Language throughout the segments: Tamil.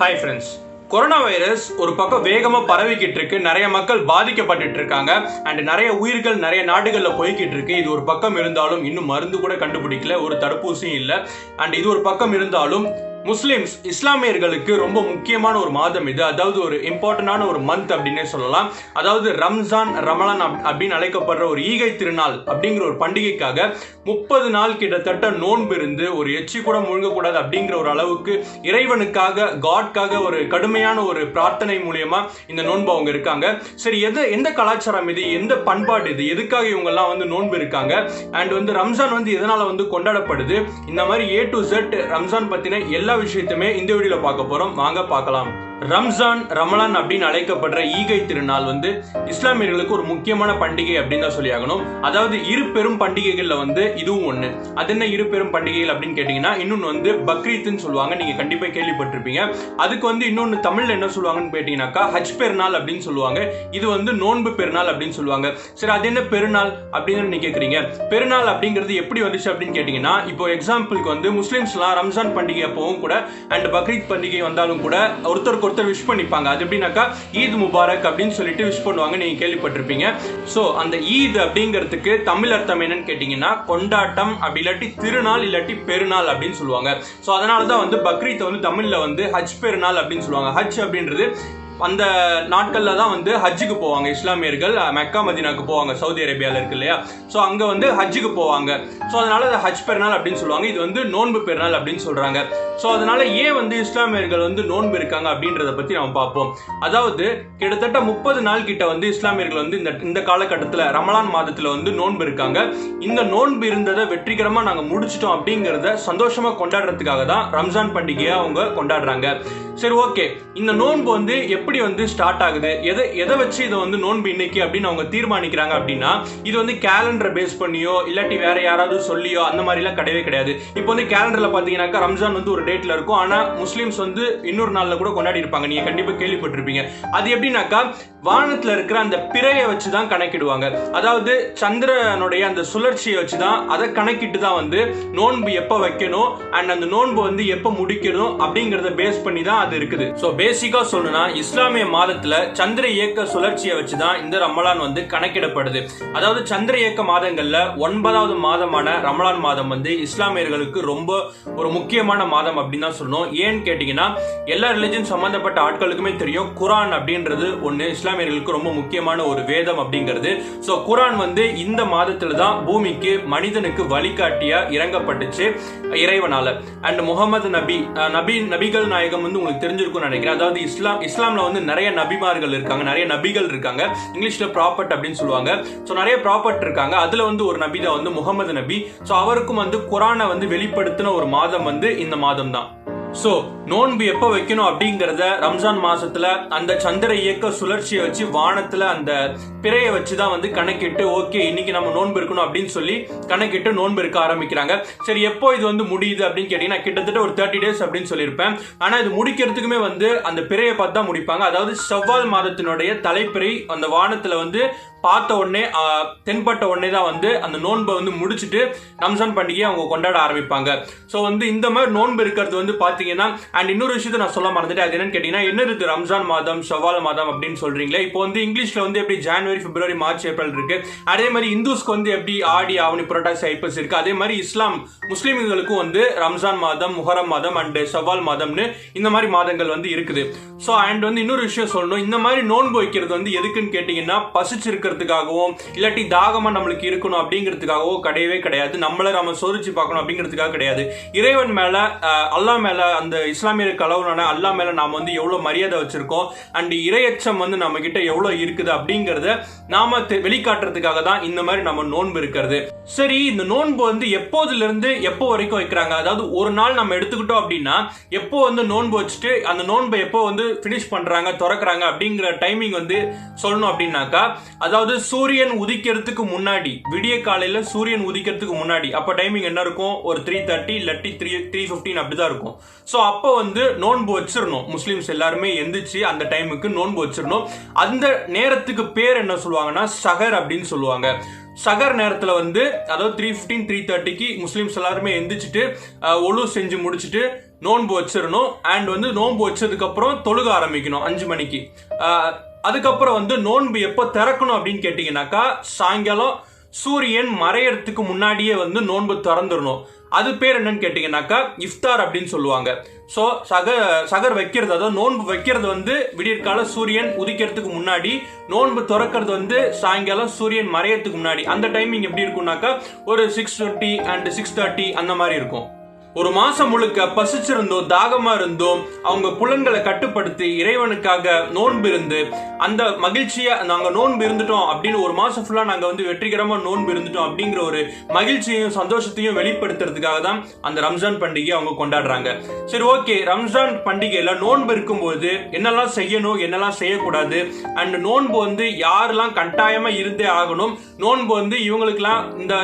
ஹாய் ஃப்ரெண்ட்ஸ், கொரோனா வைரஸ் ஒரு பக்கம் வேகமாக பரவிக்கிட்டு இருக்கு. நிறைய மக்கள் பாதிக்கப்பட்டு இருக்காங்க அண்ட் நிறைய உயிர்கள் நிறைய நாடுகளில் போய்கிட்டு இருக்கு. இது ஒரு பக்கம் இருந்தாலும் இன்னும் மருந்து கூட கண்டுபிடிக்கல, ஒரு தடுப்பூசியும் இல்லை. அண்ட் இது ஒரு பக்கம் இருந்தாலும் முஸ்லிம்ஸ் இஸ்லாமியர்களுக்கு ரொம்ப முக்கியமான ஒரு மாதம் இது. அதாவது ஒரு இம்பார்ட்டன்டான ஒரு மந்த் அப்படின்னே சொல்லலாம். அதாவது ரம்ஜான் ரமலான் அப்படின்னு அழைக்கப்படுற ஒரு ஈகை திருநாள் அப்படிங்கிற ஒரு பண்டிகைக்காக 30 நாள் கிட்டத்தட்ட நோன்பு இருந்து ஒரு எச்சி கூட முழுங்கக்கூடாது அப்படிங்கிற ஒரு அளவுக்கு இறைவனுக்காக காட்காக ஒரு கடுமையான ஒரு பிரார்த்தனை மூலியமா இந்த நோன்பு அவங்க இருக்காங்க. சரி, எந்த கலாச்சாரம் இது, எந்த பண்பாடு இது, எதுக்காக இவங்க எல்லாம் நோன்பு இருக்காங்க அண்ட் ரம்ஜான் எதனால கொண்டாடப்படுது, இந்த மாதிரி A to Z ரம்ஜான் பத்தின எல்லா விஷயத்தையுமே இந்த வீடியோல பார்க்க போறோம். வாங்க பார்க்கலாம். ரம்ஜான் ரமலான் அப்படின்னு அழைக்கப்படுற ஈகை திருநாள் இஸ்லாமியர்களுக்கு ஒரு முக்கியமான பண்டிகை அப்படின்னு தான் சொல்லி ஆகணும். அதாவது இரு பெரும் பண்டிகைகள்ல இதுவும் ஒண்ணு. அது என்ன இரு பெரும் பண்டிகைகள் அப்படின்னு கேட்டீங்கன்னா, இன்னொன்னு பக்ரீத்னு சொல்லுவாங்க. நீங்க கண்டிப்பா கேள்விப்பட்டிருப்பீங்க. அதுக்கு இன்னொன்னு தமிழ்ல என்ன சொல்லுவாங்கன்னு கேட்டீங்கன்னாக்கா ஹஜ் பெருநாள் அப்படின்னு சொல்லுவாங்க. இது நோன்பு பெருநாள் அப்படின்னு சொல்லுவாங்க. சரி, அது என்ன பெருநாள் அப்படின்னு நீங்க கேக்குறீங்க. பெருநாள் அப்படிங்கிறது எப்படி வந்துச்சு அப்படின்னு கேட்டீங்கன்னா, இப்போ எக்ஸாம்பிளுக்கு முஸ்லிம்ஸ்லாம் ரம்ஜான் பண்டிகை அப்பவும் கூட அண்ட் பக்ரீத் பண்டிகை வந்தாலும் கூட ஒருத்தருக்கு விஷ் பண்ணிப்பாங்க. அது எப்படின்னாக்கா ஈத் முபாரக் அப்படின்னு சொல்லிட்டு விஷ் பண்ணுவாங்க. நீங்க கேள்விப்பட்டிருப்பீங்க. சோ அந்த ஈத் அப்படிங்கிறதுக்கு தமிழ் அர்த்தம் என்னன்னு கேட்டீங்கன்னா கொண்டாட்டம், அப்படி இல்லாட்டி திருநாள், இல்லாட்டி பெருநாள் அப்படின்னு சொல்லுவாங்க. சோ அதனாலதான் பக்ரீத் தமிழ்ல ஹஜ் பெருநாள் அப்படின்னு சொல்லுவாங்க. ஹஜ் அப்படின்றது அந்த நாட்கள்ல தான் ஹஜ்ஜுக்கு போவாங்க இஸ்லாமியர்கள். மெக்கா மதீனாக்கு போவாங்க, சவுதி அரேபியால இருக்கு இல்லையா. ஸோ அங்க ஹஜ்ஜுக்கு போவாங்க. ஸோ அதனால ஹஜ் பெருநாள் அப்படின்னு சொல்லுவாங்க. இது நோன்பு பெருநாள் அப்படின்னு சொல்றாங்க. ஸோ அதனால ஏன் இஸ்லாமியர்கள் நோன்பு இருக்காங்க அப்படின்றத பத்தி நம்ம பார்ப்போம். அதாவது கிட்டத்தட்ட 30 நாள் கிட்ட இஸ்லாமியர்கள் இந்த காலகட்டத்தில் ரமலான் மாதத்துல நோன்பு இருக்காங்க. இந்த நோன்பு இருந்ததை வெற்றிகரமா நாங்க முடிச்சிட்டோம் அப்படிங்கறத சந்தோஷமா கொண்டாடுறதுக்காக தான் ரம்ஜான் பண்டிகையை அவங்க கொண்டாடுறாங்க. சரி, ஓகே, இந்த நோன்பு எப்படி ஸ்டார்ட் ஆகுது, எதை வச்சு இதை நோன்பு இன்னைக்கு அப்படின்னு அவங்க தீர்மானிக்கிறாங்க அப்படின்னா, இது கேலண்டரை பேஸ் பண்ணியோ இல்லாட்டி வேற யாராவது சொல்லியோ அந்த மாதிரி எல்லாம் கிடையவே கிடையாது. இப்போ கேலண்டர்ல பாத்தீங்கன்னாக்கா ரம்ஜான் ஒரு டேட்ல இருக்கும். ஆனா முஸ்லிம்ஸ் இன்னொரு நாள்ல கூட கொண்டாடி இருப்பாங்க. நீங்க கண்டிப்பா கேள்விப்பட்டிருப்பீங்க. அது எப்படின்னாக்கா வானத்துல இருக்கிற அந்த பிறையை வச்சுதான் கணக்கிடுவாங்க. அதாவது சந்திரனுடைய அந்த சுழற்சியை வச்சுதான் அதை கணக்கிட்டு தான் நோன்பு எப்ப வைக்கணும் அண்ட் அந்த நோன்பு எப்ப முடிக்கணும் அப்படிங்கறத பேஸ் பண்ணி தான் அது இருக்குது. சோ பேசிக்கா சொல்லணும்னா இஸ்லாமிய மாதத்துல சந்திர இயக்க சுழற்சியை வச்சுதான் இந்த ரமலான் கணக்கிடப்படுது. அதாவது சந்திர இயக்க மாதங்கள்ல 9வது மாதமான ரமலான் மாதம் இஸ்லாமியர்களுக்கு ரொம்ப ஒரு முக்கியமான மாதம் அப்படின்னு தான் சொல்லணும். ஏன்னு கேட்டீங்கன்னா, எல்லா ரிலிஜன் சம்பந்தப்பட்ட ஆட்களுக்குமே தெரியும் குரான் அப்படின்றது ஒண்ணு இஸ்லாமியர்களுக்கு ரொம்ப முக்கியமான ஒரு வேதம் அப்படிங்கிறது. சோ குரான் இந்த மாதத்துல தான் பூமிக்கு மனிதனுக்கு வழிகாட்டியா இறங்கப்பட்டுச்சு இறைவனால. அண்ட் முகமது நபிகள் நாயகம் உங்களுக்கு தெரிஞ்சிருக்கும் நினைக்கிறேன். அதாவது இஸ்லாம்ல நிறைய நபிமார்கள் இருக்காங்க, நிறைய நபிகள் இருக்காங்க. இங்கிலீஷ்ல ப்ராப்பர்ட் அப்படின்னு சொல்லுவாங்க. சோ நிறைய ப்ராப்பர்ட் இருக்காங்க. அதுல ஒரு நபி தான் முகமது நபி. சோ அவருக்கும் குரானை வெளிப்படுத்தின ஒரு மாதம் இந்த மாதம் தான். சோ நோன்பு எப்ப வைக்கணும் அப்படிங்கறத ரம்ஜான் மாசத்துல அந்த சந்திர இயக்க சுழற்சியை வச்சு வானத்துல அந்த பிறைய வச்சுதான் கணக்கிட்டு ஓகே இன்னைக்கு நம்ம நோன்பு இருக்கணும் அப்படின்னு சொல்லி கணக்கிட்டு நோன்பு இருக்க ஆரம்பிக்கிறாங்க. சரி, எப்போ இது முடியுது அப்படின்னு கேட்டீங்கன்னா கிட்டத்தட்ட ஒரு 30 days அப்படின்னு சொல்லியிருப்பேன். ஆனா இது முடிக்கிறதுக்குமே அந்த பிறையை பார்த்து தான் முடிப்பாங்க. அதாவது செவ்வால் மாதத்தினுடைய தலைப்பிறை அந்த வானத்துல பார்த்த உடனே தென்பட்ட உடனே தான் அந்த நோன்பை முடிச்சுட்டு ரம்ஜான் பண்டிகையை அவங்க கொண்டாட ஆரம்பிப்பாங்க. சோ இந்த மாதிரி நோன்பு இருக்கிறது பாத்தீங்கன்னா அண்ட் இன்னொரு விஷயத்தை நான் சொல்ல மறந்துட்டேன். அது என்னன்னு கேட்டீங்கன்னா, என்ன இருக்கு ரம்ஜான் மாதம் ஷவ்வால் மாதம் அப்படின்னு சொல்றீங்களே. இப்போ இங்கிலீஷ்ல எப்படி ஜனவரி, பிப்ரவரி, மார்ச், ஏப்ரல் இருக்கு. அதே மாதிரி இந்துஸ்க்கு எப்படி ஆடி, ஆவணி, புரட்டாசி, ஐப்பசி இருக்கு. அதே மாதிரி முஸ்லிம்களுக்கும் ரம்ஜான் மாதம், முஹரம் மாதம் அண்ட் ஷவ்வால் மாதம்னு இந்த மாதிரி மாதங்கள் இருக்குது. சோ அண்ட் இன்னொரு விஷயம் சொல்லணும். இந்த மாதிரி நோன்பு வைக்கிறது எதுக்குன்னு கேட்டீங்கன்னா, பசிச்சிருக்கிறதுக்காகவும் இல்லாட்டி தாகமா நம்மளுக்கு இருக்கணும் அப்படிங்கிறதுக்காகவோ கிடையவே கிடையாது. நம்மள நம்ம சோதிச்சு பார்க்கணும் அப்படிங்கிறதுக்காக கிடையாது. இறைவன் மேல, அல்லாஹ் மேல, அந்த இஸ்லாமியருக்கு அளவுனான அல்லாஹ் மேல நாம எவ்வளவு மரியாதை வச்சிருக்கோம் அண்ட் இறையச்சம் நம்ம கிட்ட எவ்வளவு இருக்குது அப்படிங்கறத நாம வெளிக்காட்டுறதுக்காக தான் இந்த மாதிரி நம்ம நோன்பு இருக்கிறது. சரி, இந்த நோன்பு எப்போதுல இருந்து எப்போ வரைக்கும் வைக்கிறாங்க? அதாவது ஒரு நாள் நம்ம எடுத்துக்கிட்டோம் அப்படின்னா எப்போ நோன்பு வச்சுட்டு அந்த நோன்பை எப்போ பினிஷ் பண்றாங்க, திறக்கிறாங்க அப்படிங்கிற டைமிங் சொல்லணும் அப்படின்னாக்கா, அதாவது சூரியன் உதிக்கிறதுக்கு முன்னாடி, விடிய காலையில சூரியன் உதிக்கிறதுக்கு முன்னாடி அப்ப டைமிங் என்ன இருக்கும்? ஒரு 3:30 இல்லாட்டி 3:15 அப்படிதான் இருக்கும். சோ அப்ப நோன்பு வச்சிடணும். முஸ்லிம்ஸ் எல்லாருமே எந்திரிச்சு அந்த டைமுக்கு நோன்பு வச்சிடணும். அந்த நேரத்துக்கு பேர் என்ன சொல்லுவாங்கன்னா சஹர் அப்படின்னு சொல்லுவாங்க. சகர் நேரத்துல அதாவது 3:15 3:30க்கு முஸ்லிம்ஸ் எல்லாருமே எந்திரிச்சிட்டு ஒழு செஞ்சு முடிச்சுட்டு நோன்பு வச்சிடணும். அண்ட் வந்து நோன்பு வச்சதுக்கு அப்புறம் தொழுக ஆரம்பிக்கணும் 5 மணிக்கு. அதுக்கப்புறம் வந்து நோன்பு எப்போ திறக்கணும் அப்படின்னு கேட்டீங்கன்னாக்கா சாயங்காலம் சூரியன் மறையறதுக்கு முன்னாடியே வந்து நோன்பு திறந்துடணும். அது பேர் என்னன்னு கேட்டீங்கன்னாக்கா இஃப்தார் அப்படின்னு சொல்லுவாங்க. ஸோ சகர் வைக்கிறது, அதாவது நோன்பு வைக்கிறது வந்து விடியற்கால சூரியன் உதிக்கிறதுக்கு முன்னாடி, நோன்பு திறக்கிறது வந்து சாயங்காலம் சூரியன் மறையறதுக்கு முன்னாடி. அந்த டைமிங் எப்படி இருக்கும்னாக்கா ஒரு 6:20 அண்ட் 6:30 அந்த மாதிரி இருக்கும். ஒரு மாசம் முழுக்க பசிச்சிருந்தோம், தாகமா இருந்தோம், அவங்க புலன்களை கட்டுப்படுத்தி இறைவனுக்காக நோன்பு இருந்து அந்த மகிழ்ச்சியா நாங்க நோன்பு இருந்துட்டோம் அப்படின்னு, ஒரு மாசம் ஃபுல்லா நாங்க வந்து வெற்றிகரமா நோன்பு இருந்துட்டோம் அப்படிங்கிற ஒரு மகிழ்ச்சியையும் சந்தோஷத்தையும் வெளிப்படுத்துறதுக்காக தான் அந்த ரம்ஜான் பண்டிகை அவங்க கொண்டாடுறாங்க. சரி, ஓகே, ரம்ஜான் பண்டிகையில நோன்பு இருக்கும்போது என்னெல்லாம் செய்யணும், என்னெல்லாம் செய்யக்கூடாது, அண்ட் நோன்பு வந்து யாரெல்லாம் கட்டாயமா இருந்தே ஆகணும், நோன்பு வந்து இவங்களுக்குலாம்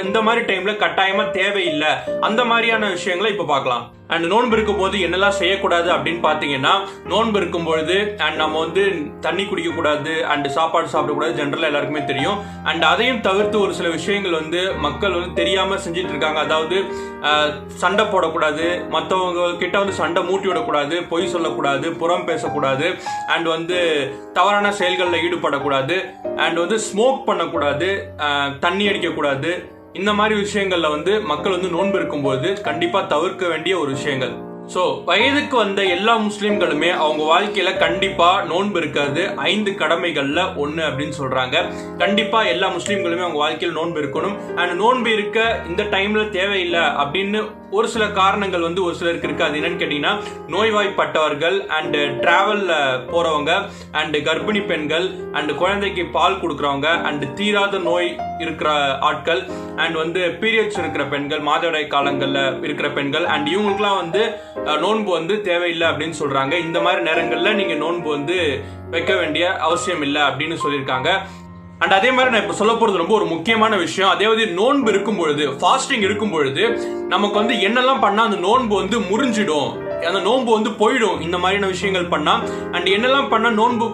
இந்த மாதிரி டைம்ல கட்டாயமா தேவையில்லை, அந்த மாதிரியான விஷயங்களை இப்ப பார்க்கலாம். அண்ட் நோன்பு இருக்கும் போது என்னெல்லாம் செய்யக்கூடாது அப்படின்னு பாத்தீங்கன்னா, நோன்பு இருக்கும் பொழுது அண்ட் நம்ம வந்து தண்ணி குடிக்க கூடாது அண்ட் சாப்பாடு சாப்பிடக்கூடாது, ஜென்ரலா எல்லாருக்குமே தெரியும். அண்ட் அதையும் தவிர்த்து ஒரு சில விஷயங்கள் வந்து மக்கள் வந்து தெரியாம செஞ்சுட்டு இருக்காங்க. அதாவது சண்டை போடக்கூடாது, மற்றவங்க கிட்ட வந்து சண்டை மூட்டி விடக்கூடாது, பொய் சொல்லக்கூடாது, புறம் பேசக்கூடாது, அண்ட் வந்து தவறான செயல்களில் ஈடுபடக்கூடாது, அண்ட் வந்து ஸ்மோக் பண்ணக்கூடாது, தண்ணி அடிக்கக்கூடாது. இந்த மாதிரி விஷயங்கள்ல வந்து மக்கள் வந்து நோன்பு இருக்கும்போது கண்டிப்பா தவிர்க்க வேண்டிய ஒரு விஷயங்கள். சோ வயதுக்கு வந்த எல்லா முஸ்லிம்களுமே அவங்க வாழ்க்கையில கண்டிப்பா நோன்பு இருக்காது 5 கடமைகள்ல 1 அப்படின்னு சொல்றாங்க. கண்டிப்பா எல்லா முஸ்லிம்களுமே அவங்க வாழ்க்கையில நோன்பு இருக்கணும். அண்ட் நோன்பு இருக்க இந்த டைம்ல தேவையில்லை அப்படின்னு ஒரு சில காரணங்கள் வந்து ஒரு சிலருக்கு இருக்கு. அது என்னன்னு கேட்டீங்கன்னா, நோய்வாய்ப்பட்டவர்கள் அண்ட் டிராவல்ல போறவங்க அண்ட் கர்ப்பிணி பெண்கள் அண்ட் குழந்தைக்கு பால் கொடுக்கறவங்க அண்ட் தீராத நோய் இருக்கிற ஆட்கள் அண்ட் வந்து பீரியட்ஸ் இருக்கிற பெண்கள், மாதவிடாய் காலங்கள்ல இருக்கிற பெண்கள் அண்ட் இவங்களுக்குலாம் வந்து நோன்பு வந்து தேவையில்லை அப்படின்னு சொல்றாங்க. இந்த மாதிரி நேரங்கள்ல நீங்க நோன்பு வந்து வைக்க வேண்டிய அவசியம் இல்லை அப்படின்னு சொல்லியிருக்காங்க. அண்ட் அதே மாதிரி நான் இப்ப சொல்ல போறது ரொம்ப ஒரு முக்கியமான விஷயம். அதாவது நோன்பு இருக்கும் பொழுது, ஃபாஸ்டிங் இருக்கும் பொழுது நமக்கு வந்து என்னெல்லாம் பண்ணா அந்த நோன்பு வந்து முறிஞ்சிடும், அந்த நோன்பு வந்து போயிடும், இந்த மாதிரியான விஷயங்கள் பண்ணா, அண்ட் என்னெல்லாம் பண்ணா நோன்பு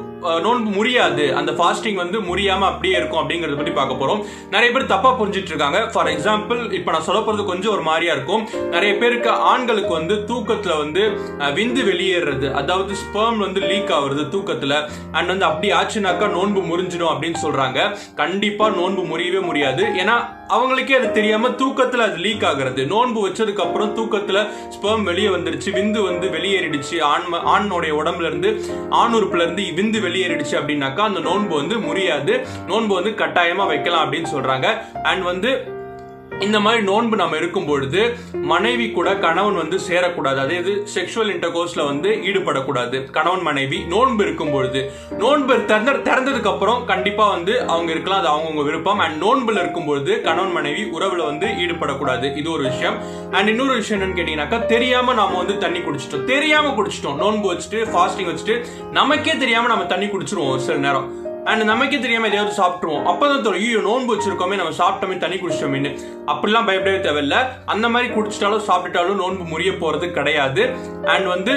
முடியாது, அந்த ஃபாஸ்டிங் வந்து முடியாம அப்படியே இருக்கும் அப்படிங்கறத பத்தி பார்க்க போறோம். நிறைய பேர் தப்பா புரிஞ்சிட்டு இருக்காங்க. ஃபார் எக்ஸாம்பிள், இப்ப நான் சொல்ல போறது கொஞ்சம் ஒரு மாதிரியா இருக்கும். நிறைய பேருக்கு ஆண்களுக்கு வந்து தூக்கத்துல வந்து விந்து வெளியேறது, அதாவது ஸ்பெர்ம் வந்து லீக் ஆகுறது தூக்கத்துல, அண்ட் வந்து அப்படி ஆச்சுனாக்கா நோன்பு முறிஞ்சிடும் அப்படின்னு சொல்றாங்க. கண்டிப்பா நோன்பு முறியவே முடியாது. ஏன்னா அவங்களுக்கே அது தெரியாம தூக்கத்துல அது லீக் ஆகுறது. நோன்பு வச்சதுக்கு அப்புறம் தூக்கத்துல ஸ்பெர்ம் வெளியே வந்துருச்சு, விந்து வந்து வெளியேறிடுச்சு, ஆணுடைய உடம்புல இருந்து, ஆண் உறுப்புல இருந்து விந்து வெளியேறிடுச்சு அப்படின்னாக்கா அந்த நோன்பு வந்து முறியாது. நோன்பு வந்து கட்டாயமா வைக்கலாம் அப்படின்னு சொல்றாங்க. அண்ட் வந்து இந்த மாதிரி நோன்பு நம்ம இருக்கும் பொழுது மனைவி கூட கணவன் வந்து சேரக்கூடாது, அதாவது செக்ஷுவல் இன்டர்கோர்ஸ்ல வந்து ஈடுபடக்கூடாது. கணவன் மனைவி நோன்பு இருக்கும் பொழுது, நோன்பு திறந்ததுக்கு அப்புறம் கண்டிப்பா வந்து அவங்க இருக்கலாம், அது அவங்கவுங்க விருப்பம். அண்ட் நோன்புல இருக்கும் பொழுது கணவன் மனைவி உறவுல வந்து ஈடுபடக்கூடாது, இது ஒரு விஷயம். அண்ட் இன்னொரு விஷயம் என்னன்னு கேட்டீங்கன்னாக்கா, தெரியாம நாம வந்து தண்ணி குடிச்சிட்டோம், நோன்பு வச்சுட்டு ஃபாஸ்டிங் வச்சுட்டு நமக்கே தெரியாம நம்ம தண்ணி குடிச்சிருவோம் சில நேரம். அண்ட் நமக்கே தெரியாம எதையாவது சாப்பிட்டுருவோம். அப்பதான் தெரியும், ஐயோ நோன்பு வச்சிருக்கோமே, நம்ம சாப்பிட்டோமே, தண்ணி குடிச்சிட்டோமே. அப்படிலாம் பயப்படவே தேவையில்லை. அந்த மாதிரி குடிச்சிட்டாலும் சாப்பிட்டுட்டாலும் நோன்பு முறிய போறது கிடையாது. அண்ட் வந்து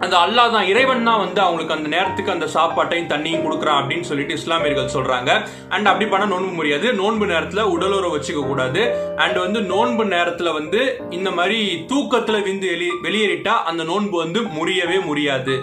அந்த அல்லாஹ் தான், இறைவன் தான் வந்து அவங்களுக்கு அந்த நேரத்துக்கு அந்த சாப்பாட்டையும் தண்ணியும் கொடுக்குறான் அப்படின்னு சொல்லிட்டு இஸ்லாமியர்கள் சொல்றாங்க. அண்ட் அப்படி பண்ண நோன்பு முடியாது. நோன்பு நேரத்துல உடலுறவு வச்சுக்க கூடாது. அண்ட் வந்து நோன்பு நேரத்துல வந்து இந்த மாதிரி தூக்கத்துல விந்து வெளியேறிட்டா அந்த நோன்பு வந்து முறியவே முடியாது.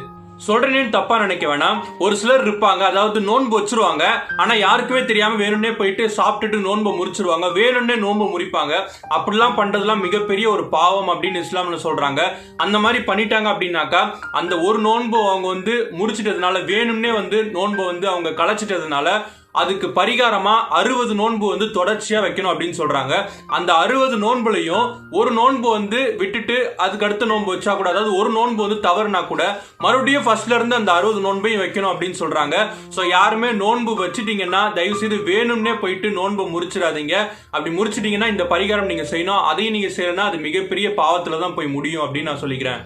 சொல்றேன்னு தப்பா நினைக்க வேணாம். ஒரு சிலர் இருப்பாங்க, அதாவது நோன்பு வச்சிருவாங்க, ஆனா யாருக்குமே தெரியாம வேணும்னே போயிட்டு சாப்பிட்டுட்டு நோன்பு முறிச்சிருவாங்க, வேணும்னே நோன்பு முறிப்பாங்க. அப்படிலாம் பண்றதுலாம் மிகப்பெரிய ஒரு பாவம் அப்படின்னு இஸ்லாம்ல சொல்றாங்க. அந்த மாதிரி பண்ணிட்டாங்க அப்படின்னாக்கா அந்த ஒரு நோன்பு அவங்க வந்து முறிச்சிட்டதுனால, வேணும்னே வந்து நோன்பு வந்து அவங்க கலைச்சிட்டதுனால அதுக்கு பரிகாரமா 60 நோன்பு வந்து தொடர்ச்சியா வைக்கணும் அப்படின்னு சொல்றாங்க. அந்த 60 நோன்புலையும் ஒரு நோன்பு வந்து விட்டுட்டு அதுக்கு அடுத்த நோன்பு வச்சா கூட, அதாவது ஒரு நோன்பு வந்து தவறுனா கூட மறுபடியும் ஃபர்ஸ்ட்ல இருந்து அந்த 60 நோன்பையும் வைக்கணும் அப்படின்னு சொல்றாங்க. சோ யாருமே நோன்பு வச்சுட்டீங்கன்னா தயவு செய்து வேணும்னே போயிட்டு நோன்பு முறிச்சிடாதீங்க. அப்படி முறிச்சிட்டீங்கன்னா இந்த பரிகாரம் நீங்க செய்யணும், அதையும் நீங்க செய்யணும்னா அது மிகப்பெரிய பாவத்துல தான் போய் முடியும் அப்படின்னு நான் சொல்லிக்கிறேன்.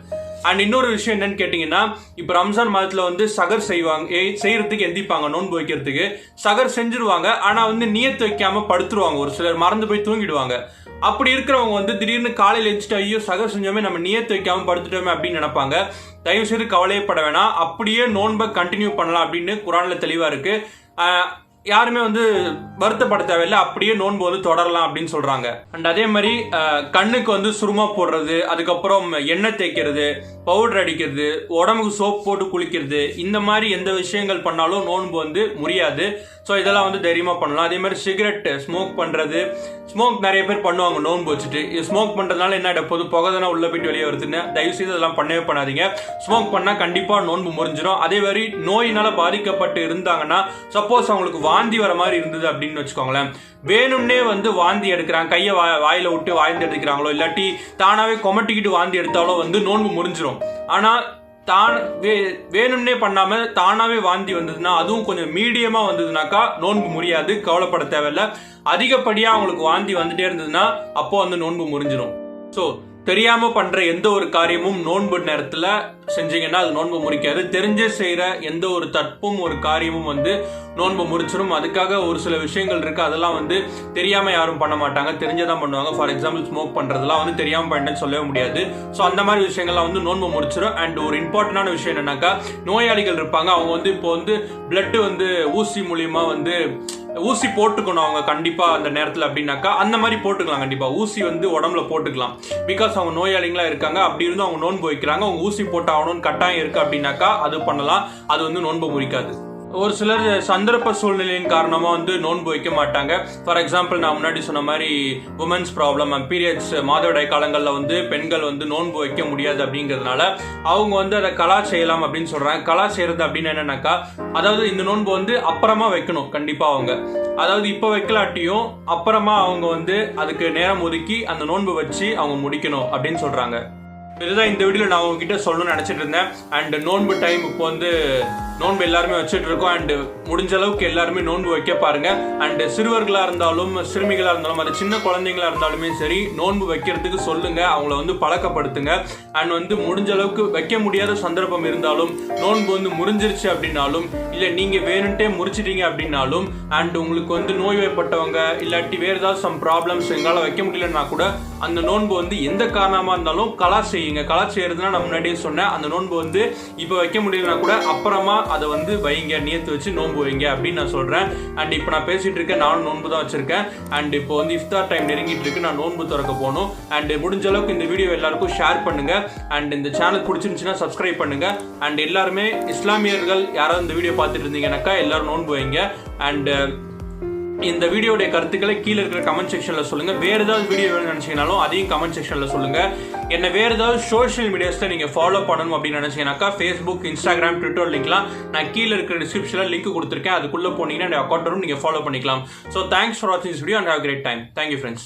அண்ட் இன்னொரு விஷயம் என்னன்னு கேட்டீங்கன்னா, இப்ப ரம்ஜான் மாதத்துல வந்து சகர் செய்யறதுக்கு எந்திப்பாங்க, நோன்பு வைக்கிறதுக்கு சகர் செஞ்சிருவாங்க. ஆனா வந்து நியத்து வைக்காம படுத்துருவாங்க, ஒரு சிலர் மறந்து போய் தூங்கிடுவாங்க. அப்படி இருக்கிறவங்க வந்து திடீர்னு காலையில எழுந்துட்டு ஐயோ சகர் செஞ்சோமே, நம்ம நியத்து வைக்காம படுத்துட்டோமே அப்படின்னு நினைப்பாங்க. தயவு செய்து கவலையப்பட வேணாம், அப்படியே நோன்பை கண்டினியூ பண்ணலாம் அப்படின்னு குரான்ல தெளிவா இருக்கு. யாருமே வந்து வருத்தப்பட தேவையில்லை, அப்படியே நோன்பு வந்து தொடரலாம் அப்படின்னு சொல்றாங்க. அண்ட் அதே மாதிரி கண்ணுக்கு வந்து சுருமா போடுறது, அதுக்கப்புறம் எண்ணெய் தேய்க்கிறது, பவுடர் அடிக்கிறது, உடம்புக்கு சோப் போட்டு குளிக்கிறது, இந்த மாதிரி எந்த விஷயங்கள் பண்ணாலும் நோன்பு வந்து முடியாது. ஸோ இதெல்லாம் வந்து தைரியமா பண்ணலாம். அதே மாதிரி சிகரெட் ஸ்மோக் பண்றது, ஸ்மோக் நிறைய பேர் பண்ணுவாங்க நோன்பு வச்சுட்டு. ஸ்மோக் பண்றதுனால என்ன ஆகிட போது, புகை தானே உள்ள போயிட்டு வெளியே வருதுன்னு. தயவு செய்து அதெல்லாம் பண்ணவே பண்ணாதீங்க. ஸ்மோக் பண்ணா கண்டிப்பா நோன்பு முறிஞ்சிடும். அதே மாதிரி நோயினால பாதிக்கப்பட்டு இருந்தாங்கன்னா, சப்போஸ் அவங்களுக்கு வாந்தி வர மாதிரி இருந்தது அப்படின்னு வச்சுக்கோங்களேன், வேணும்னே வந்து வாந்தி எடுக்கிறாங்க, கையை வாயில விட்டு வாந்தி எடுக்கிறாங்களோ இல்லாட்டி தானாவே கொமட்டிக்கிட்டு வாந்தி எடுத்தாலோ வந்து நோன்பு முறிஞ்சிடும். ஆனா தான் வேணும்னே பண்ணாம தானாவே வாந்தி வந்ததுன்னா, அதுவும் கொஞ்சம் மீடியமா வந்ததுனாக்கா நோன்பு முறியாது, கவலைப்பட தேவையில்ல. அதிகப்படியா அவங்களுக்கு வாந்தி வந்துட்டே இருந்ததுன்னா அப்போ வந்து நோன்பு முறிஞ்சிடும். ஸோ தெரியாம பண்ற எந்த ஒரு காரியமும் நோன்பு நேரத்துல செஞ்சீங்கன்னா அது நோன்பு முறிக்காது. தெரிஞ்சே செய்யற எந்த ஒரு தப்பும் ஒரு காரியமும் வந்து நோன்பு முறிச்சிடும். அதுக்காக ஒரு சில விஷயங்கள் இருக்கு, அதெல்லாம் வந்து தெரியாம யாரும் பண்ண மாட்டாங்க, தெரிஞ்சதான் பண்ணுவாங்க. ஃபார் எக்ஸாம்பிள் ஸ்மோக் பண்றதெல்லாம் வந்து தெரியாம பண்ணேன்னு சொல்லவே முடியாது. ஸோ அந்த மாதிரி விஷயங்கள்லாம் வந்து நோன்பு முறிச்சிடும். அண்ட் ஒரு இம்பார்ட்டன்டான விஷயம் என்னன்னாக்கா, நோயாளிகள் இருப்பாங்க, அவங்க வந்து இப்போ வந்து பிளட் வந்து ஊசி மூலியமா வந்து ஊசி போட்டுக்கணும் அவங்க கண்டிப்பா அந்த நேரத்தில் அப்படின்னாக்கா அந்த மாதிரி போட்டுக்கலாம். கண்டிப்பா ஊசி வந்து உடம்புல போட்டுக்கலாம். பிகாஸ் அவங்க நோயாளிகளா இருக்காங்க, அப்படி இருந்து அவங்க நோன்பு வைக்கிறாங்க, அவங்க ஊசி போட்டு ஆகணும்னு கட்டாயம் இருக்கு அப்படின்னாக்கா அது பண்ணலாம். அது வந்து நோன்பு முறிக்காது. ஒரு சிலர் சந்தர்ப்ப சூழ்நிலையின் காரணமா வந்து நோன்பு வைக்க மாட்டாங்க. ஃபார் எக்ஸாம்பிள் நான் முன்னாடி சொன்ன மாதிரி உமன்ஸ் ப்ராப்ளம், பீரியட்ஸ், மாதவிடாய் காலங்களில் வந்து பெண்கள் வந்து நோன்பு வைக்க முடியாது அப்படிங்கிறதுனால அவங்க வந்து அதை கலா செய்யலாம் அப்படின்னு சொல்றாங்க. கலா செய்யறது அப்படின்னு என்னன்னாக்கா, அதாவது இந்த நோன்பு வந்து அப்புறமா வைக்கணும் கண்டிப்பா அவங்க, அதாவது இப்ப வைக்கலாட்டியும் அப்புறமா அவங்க வந்து அதுக்கு நேரம் ஒதுக்கி அந்த நோன்பு வச்சு அவங்க முடிக்கணும் அப்படின்னு சொல்றாங்க. இதுதான் இந்த வீடியோல நான் உங்ககிட்ட சொல்லணும்னு நினைச்சிட்டு இருந்தேன். அண்ட் நோன்பு டைம் இப்போ வந்து நோன்பு எல்லாருமே வச்சுட்டு இருக்கோம். அண்ட் முடிஞ்ச அளவுக்கு எல்லாருமே நோன்பு வைக்க பாருங்க. அண்ட் சிறுவர்களா இருந்தாலும் சிறுமிகளா இருந்தாலும் அது சின்ன குழந்தைங்களா இருந்தாலுமே சரி, நோன்பு வைக்கிறதுக்கு சொல்லுங்க, அவங்கள வந்து பழக்கப்படுத்துங்க. அண்ட் வந்து முடிஞ்ச அளவுக்கு வைக்க முடியாத சந்தர்ப்பம் இருந்தாலும், நோன்பு வந்து முறிஞ்சிருச்சு அப்படின்னாலும், இல்ல நீங்க வேணும்ட்டே முறிச்சிட்டீங்க அப்படின்னாலும், அண்ட் உங்களுக்கு வந்து நோய்வாய்ப்பட்டவங்க இல்லாட்டி வேற ஏதாவது சம் ப்ராப்ளம்ஸ் எங்களால் வைக்க முடியலன்னா கூட அந்த நோன்பு வந்து எந்த காரணமா இருந்தாலும் கலா செய்யுங்க. கலா செய்யறதுனா நான் முன்னாடியே சொன்னேன், அந்த நோன்பு வந்து இப்போ வைக்க முடியலன்னா கூட அப்புறமா அதை வந்து வைங்க, நியத்து வச்சு நோன்பு வைங்க அப்படின்னு நான் சொல்றேன். அண்ட் இப்போ நான் பேசிட்டு இருக்கேன், நானும் நோன்பு தான் வச்சிருக்கேன். அண்ட் இப்போ வந்து இஃப்தார் டைம் நெருங்கிட்டு இருக்கு, நான் நோன்பு திறக்க போகணும். அண்ட் முடிஞ்ச அளவுக்கு இந்த வீடியோ எல்லாருக்கும் ஷேர் பண்ணுங்க. அண்ட் இந்த சேனல் பிடிச்சிருந்துச்சுன்னா சப்ஸ்கிரைப் பண்ணுங்க. அண்ட் எல்லாருமே இஸ்லாமியர்கள் யாராவது இந்த வீடியோ பார்த்துட்டு இருந்தீங்கன்னாக்கா எல்லாரும் நோன்பு வைங்க. அண்ட் இந்த வீடியோடைய கருத்துக்களை கீழே இருக்கிற கமெண்ட் செக்ஷன்ல சொல்லுங்க. வேற ஏதாவது வீடியோ வேணும்னு நினைச்சீங்கனாலும் அதையும் கமெண்ட் செக்ஷன்ல சொல்லுங்க. என்ன வேற ஏதாவது சோஷியல் மீடியாஸ்ல நீங்க ஃபாலோ பண்ணணும் அப்படின்னு நினைச்சீங்கன்னாக்கா ஃபேஸ்புக், இன்ஸ்டாகிராம், ட்விட்டர் லிங்க்லாம் நான் கீழே இருக்கிற டிஸ்கிரிப்ஷன்ல லிங்க் கொடுத்துருக்கேன். அதுக்குள்ள போனீங்கன்னா அக்கௌண்ட் வரும், நீங்க ஃபாலோ பண்ணிக்கலாம். ஸோ தேங்க்ஸ் ஃபார் வாட்சிங் this video and have great time. Thank you friends.